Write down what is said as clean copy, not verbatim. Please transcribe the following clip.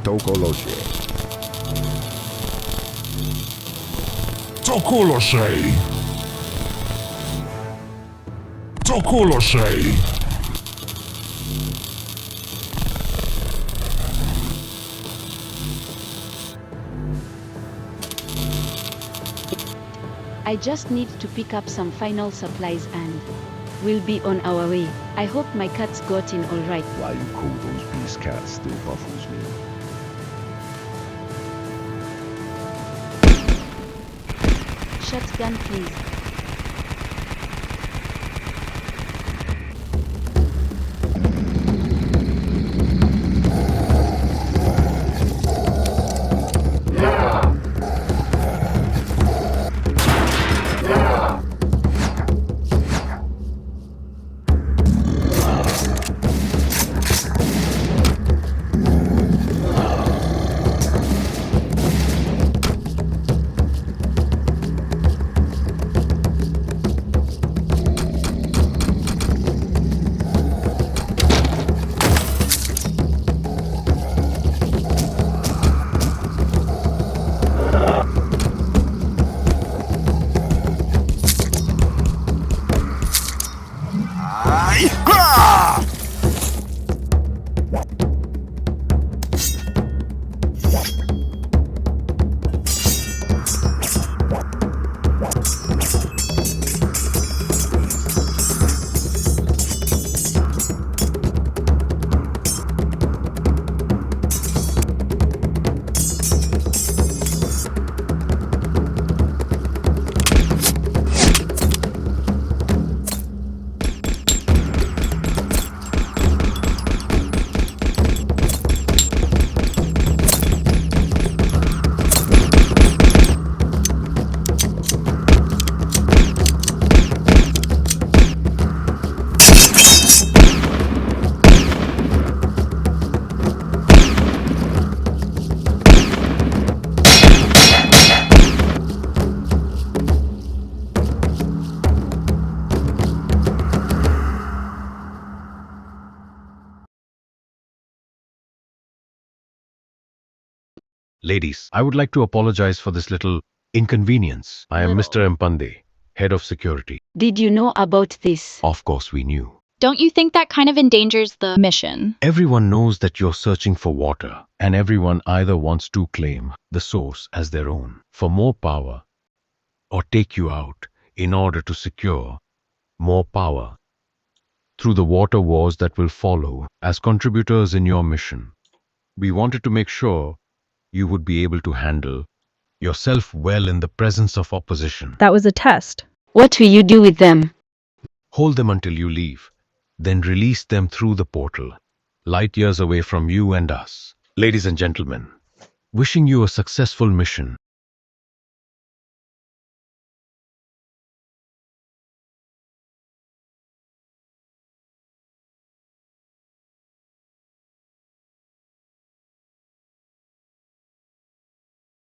Tokoloshe. Tokoloshe. Tokoloshe. I just need to pick up some final supplies and we'll be on our way. I hope my cats got in all right. Why you call those beast cats still baffles me. Shotgun, please. Ladies, I would like to apologize for this little inconvenience. I am Mr. Mpande, head of security. Did you know about this? Of course, we knew. Don't you think that kind of endangers the mission? Everyone knows that you're searching for water, and everyone either wants to claim the source as their own for more power or take you out in order to secure more power through the water wars that will follow as contributors in your mission. We wanted to make sure you would be able to handle yourself well in the presence of opposition. That was a test. What will you do with them? Hold them until you leave, then release them through the portal, light years away from you and us. Ladies and gentlemen, wishing you a successful mission.